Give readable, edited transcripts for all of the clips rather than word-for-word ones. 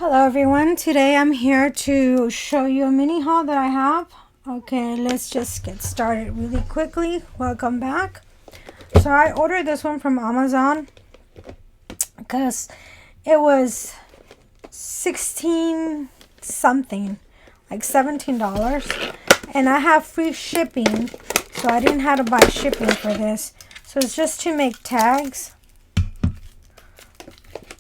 Hello everyone, today I'm here to show you a mini haul that I have. Okay, let's just get started really quickly. Welcome back. So I ordered this one from Amazon because it was 16 something, like $17, and I have free shipping, so I didn't have to buy shipping for this. So it's just to make tags.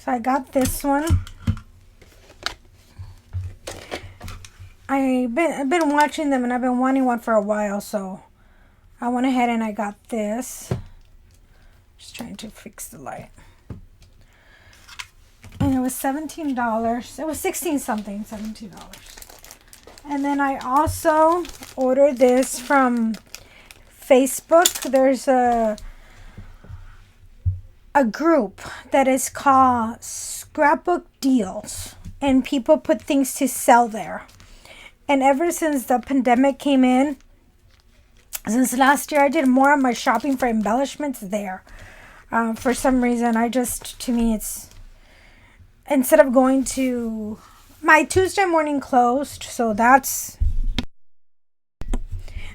So I got this one. I've been watching them and I've been wanting one for a while, so I went ahead and I got this. Just trying to fix the light. And it was $17. It was 16 something, $17. And then I also ordered this from Facebook. There's a group that is called Scrapbook Deals, and people put things to sell there. And ever since the pandemic came in, since last year, I did more of my shopping for embellishments there. For some reason, to me, it's, instead of going to, my Tuesday morning closed, so that's,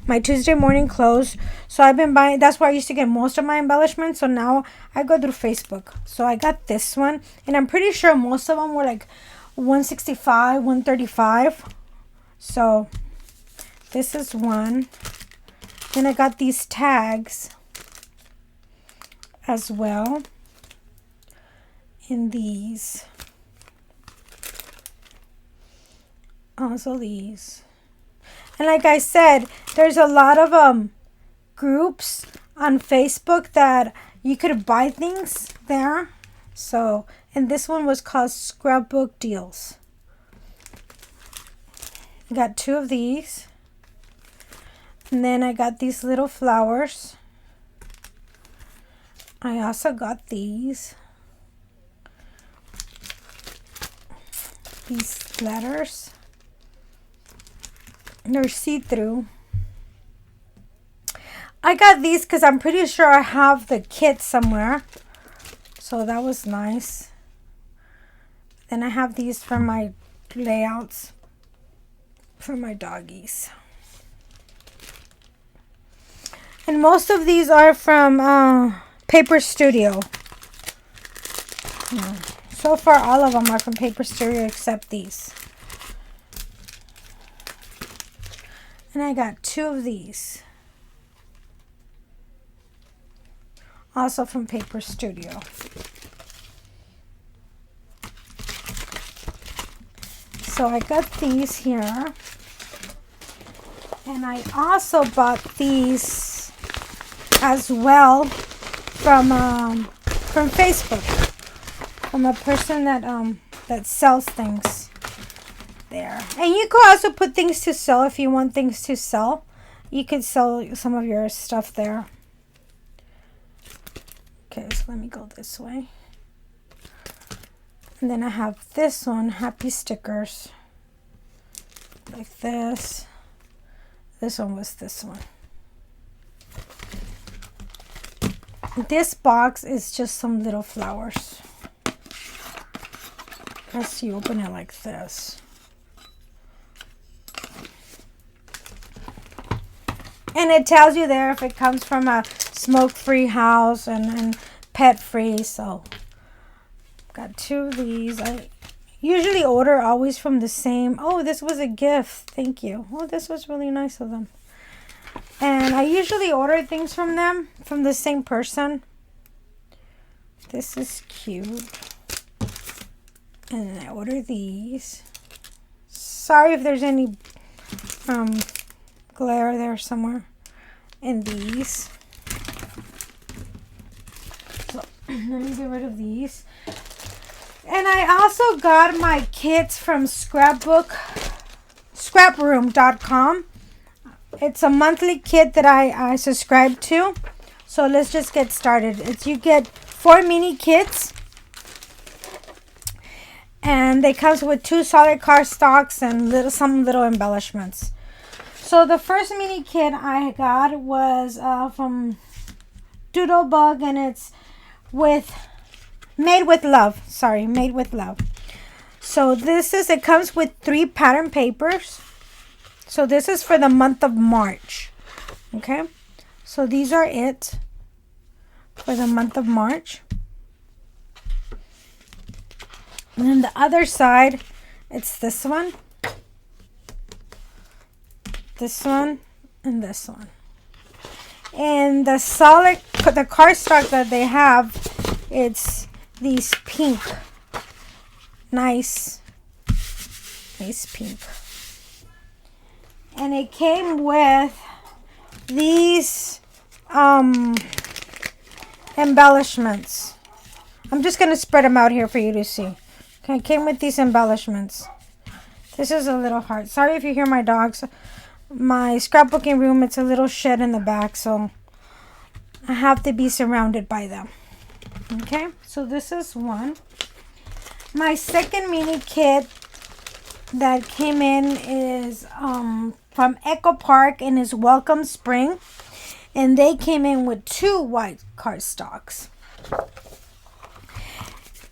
my Tuesday morning closed. So I've been buying, that's where I used to get most of my embellishments. So now I go through Facebook. So I got this one, and I'm pretty sure most of them were like $165, $135. So this is one. Then I got these tags as well. In these. Also these. And like I said, there's a lot of groups on Facebook that you could buy things there. So, and this one was called Scrapbook Deals. I got two of these. And then I got these little flowers. I also got these letters. They're see-through. I got these because I'm pretty sure I have the kit somewhere. So that was nice. Then I have these for my layouts for my doggies. And most of these are from Paper Studio. Yeah. So far, all of them are from Paper Studio except these. And I got two of these. Also from Paper Studio. So I got these here. And I also bought these as well from Facebook, from a person that sells things there. And you could also put things to sell if you want things to sell. You could sell some of your stuff there. Okay, so let me go this way. And then I have this one, happy stickers, like this. This one was this one. This box is just some little flowers. Let's see, open it like this. And it tells you there if it comes from a smoke-free house and pet-free. So, got two of these. I usually order always from the same. Oh, this was a gift. Thank you. Oh, this was really nice of them. And I usually order things from them, from the same person. This is cute. And I order these. Sorry if there's any glare there somewhere. And these. So, let me get rid of these. And I also got my kits from scraproom.com. It's a monthly kit that I subscribe to. So let's just get started. You get 4 mini kits. And they come with 2 solid cardstocks and some little embellishments. So the first mini kit I got was from Doodlebug, and it's made with love. So it comes with 3 pattern papers. So this is for the month of March. Okay. So these are it for the month of March. And then the other side, it's this one, and this one. And the cardstock that they have, it's these pink, nice pink. And it came with these embellishments. I'm just going to spread them out here for you to see. Okay, it came with these embellishments. This is a little heart. Sorry if you hear my dogs. My scrapbooking room, it's a little shed in the back, so I have to be surrounded by them. Okay, so this is one. My second mini kit that came in is from Echo Park and is Welcome Spring. And they came in with 2 white cardstocks.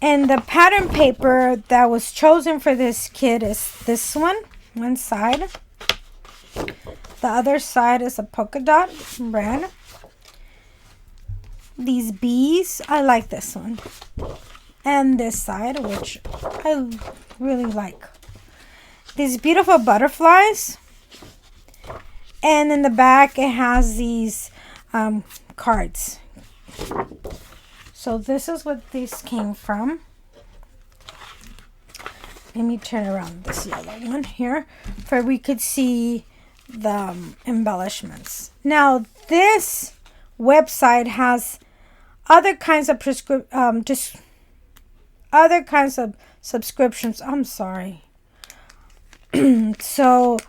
And the pattern paper that was chosen for this kit is this one side. The other side is a polka dot red. These bees, I like this one. And this side, which I really like. These beautiful butterflies. And in the back, it has these cards. So this is what these came from. Let me turn around this yellow one here, for we could see the embellishments. Now this website has other kinds of other kinds of subscriptions. I'm sorry. So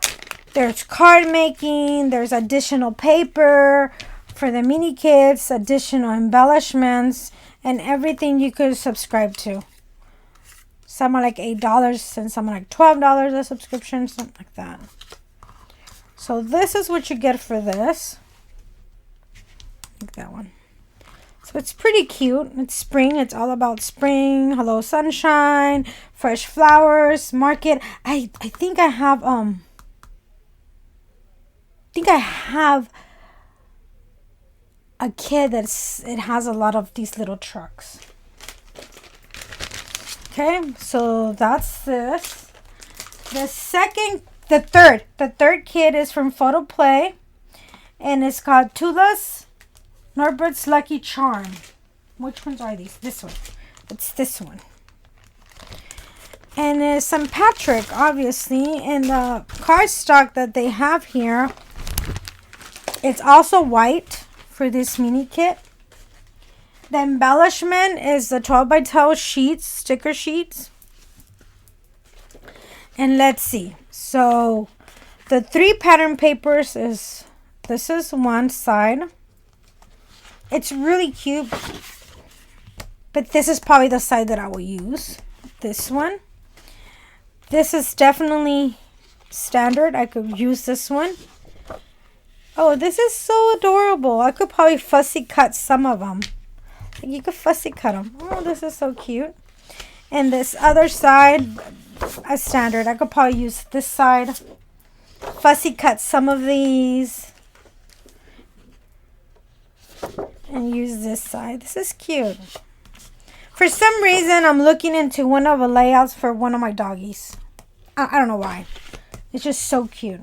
there's card making, there's additional paper for the mini kits, additional embellishments, and everything you could subscribe to. Some are like $8 and some are like $12 a subscription, something like that. So this is what you get for this. Like that one. So it's pretty cute. It's spring. It's all about spring. Hello sunshine, fresh flowers, market. I think I have a kid it has a lot of these little trucks. Okay, so that's this. The third kit is from Photo Play, and it's called Tula's Norbert's Lucky Charm. Which ones are these? This one. It's this one. And there's St. Patrick, obviously, and the cardstock that they have here. It's also white for this mini kit. The embellishment is the 12 by 12 sheets, sticker sheets. And let's see. So the 3 pattern papers this is one side. It's really cute. But this is probably the side that I will use. This one. This is definitely standard. I could use this one. Oh, this is so adorable. I could probably fussy cut some of them. You could fussy cut them. Oh, this is so cute. And this other side, a standard. I could probably use this side. Fussy cut some of these. And use this side. This is cute. For some reason, I'm looking into one of the layouts for one of my doggies. I don't know why. It's just so cute.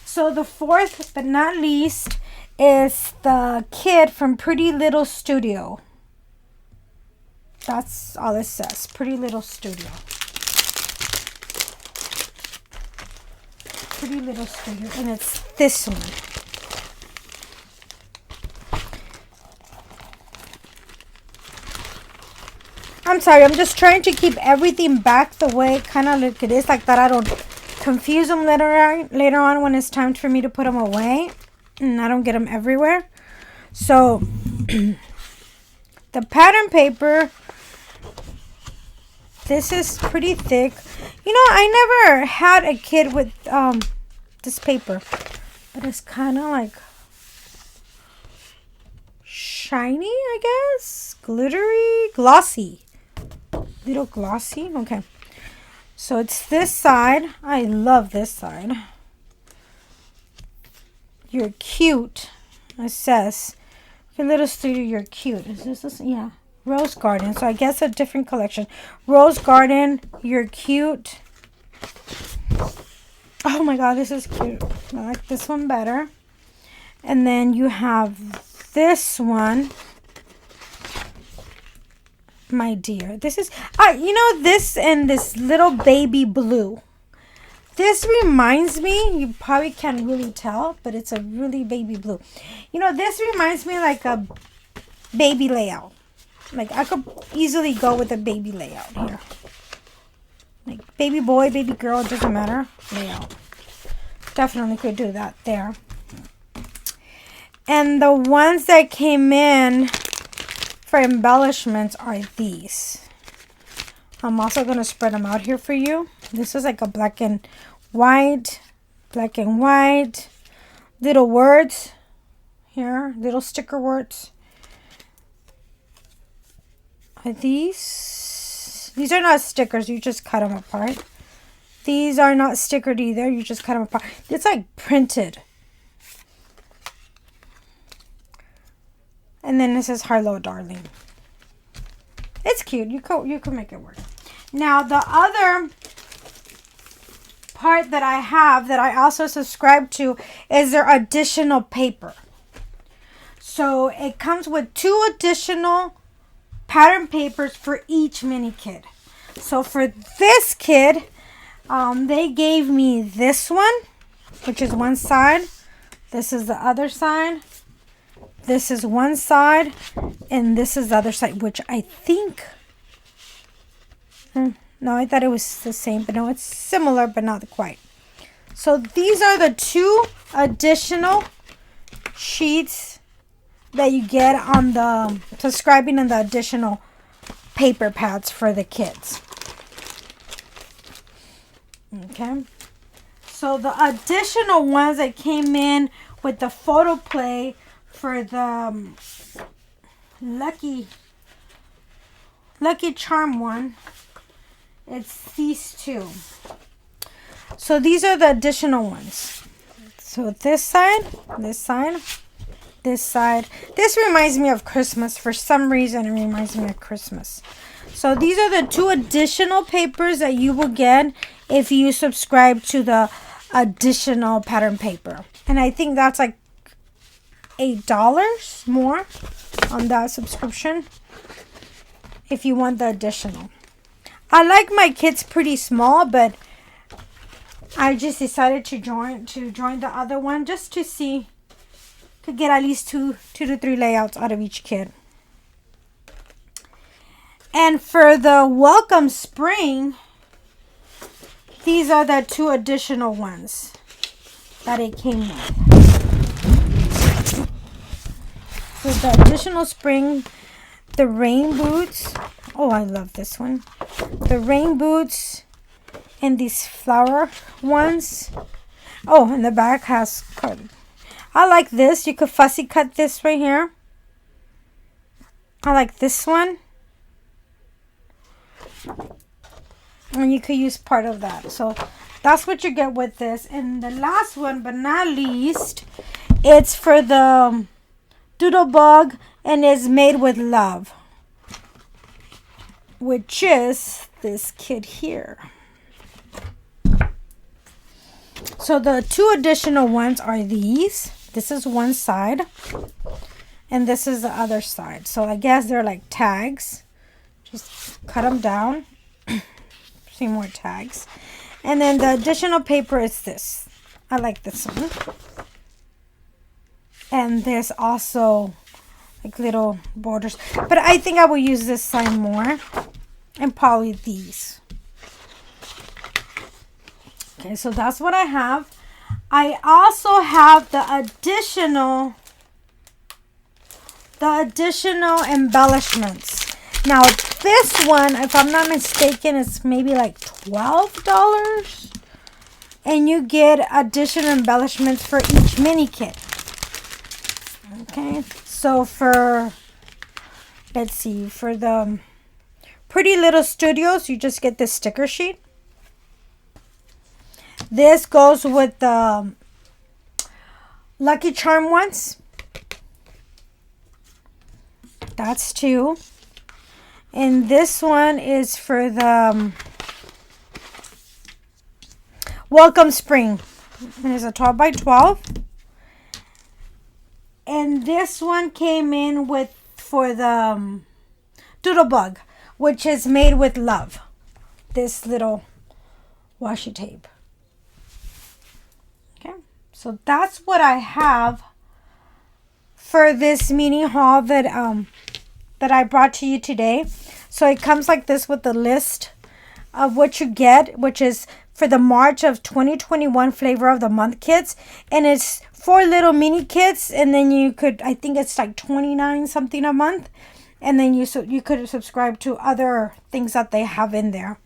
So the fourth, but not least, is the kid from Pretty Little Studio. That's all it says. Pretty Little Studio. Pretty Little Studio. And it's this one. I'm sorry. I'm just trying to keep everything back the way kind of like it is. Like that I don't confuse them later on when it's time for me to put them away. And I don't get them everywhere. So the pattern paper, this is pretty thick. You know, I never had a kid with this paper, but it's kind of like shiny, I guess, glittery, glossy, little glossy. Okay, So it's this side. I love this side. You're cute. It says, your little studio, you're cute. Is this? Yeah. Rose Garden. So I guess a different collection. Rose Garden, you're cute. Oh my god, this is cute. I like this one better. And then you have this one. My dear. This is, you know, this and this little baby blue. This reminds me, you probably can't really tell, but it's a really baby blue. You know, this reminds me like a baby layout. Like, I could easily go with a baby layout here. Like, baby boy, baby girl, it doesn't matter. Layout. Definitely could do that there. And the ones that came in for embellishments are these. I'm also going to spread them out here for you. This is like a black and white. Little words here. Little sticker words. Are these are not stickers. You just cut them apart. These are not stickered either. You just cut them apart. It's like printed. And then it says, hello, darling. It's cute. You can make it work. Now, the other part that I have that I also subscribe to is their additional paper. So, it comes with 2 additional pattern papers for each mini kid. So, for this kid, they gave me this one, which is one side. This is the other side. This is one side, and this is the other side, which I think, no, I thought it was the same, but no, it's similar, but not quite. So these are the 2 additional sheets that you get on the subscribing and the additional paper pads for the kids. Okay. So the additional ones that came in with the photo play for the Lucky Charm one, it's these 2. So these are the additional ones. So this side. This reminds me of Christmas. For some reason, it reminds me of Christmas. So these are the 2 additional papers that you will get if you subscribe to the additional pattern paper. And I think that's like $8 more on that subscription if you want the additional. I like my kids pretty small, but I just decided to join the other one just to see, to get at least two to 3 layouts out of each kid. And for the welcome spring, these are the 2 additional ones that it came with. So the additional spring, the rain boots. Oh, I love this one. The rain boots and these flower ones. Oh, and the back has cut. I like this. You could fussy cut this right here. I like this one. And you could use part of that. So that's what you get with this. And the last one, but not least, it's for the Doodlebug and is made with love, which is this kid here. So the 2 additional ones are these. This is one side and this is the other side. So I guess they're like tags. Just cut them down. See more tags. And then the additional paper is this. I like this one. And there's also like little borders. But I think I will use this side more. And probably these. Okay, so that's what I have. I also have the additional embellishments. Now this one, if I'm not mistaken, it's maybe like $12. And you get additional embellishments for each mini kit. Okay, so for, let's see, for the Pretty Little Studios, you just get this sticker sheet. This goes with the Lucky Charm ones. That's 2. And this one is for the Welcome Spring. And it's a 12 by 12. And this one came in with for the Doodlebug, which is made with love. This little washi tape. Okay, so that's what I have for this mini haul that I brought to you today. So it comes like this with the list of what you get, which is for the March of 2021 Flavor of the Month kits, and it's 4 little mini kits, and then you could, I think it's like 29 something a month, and then you could subscribe to other things that they have in there.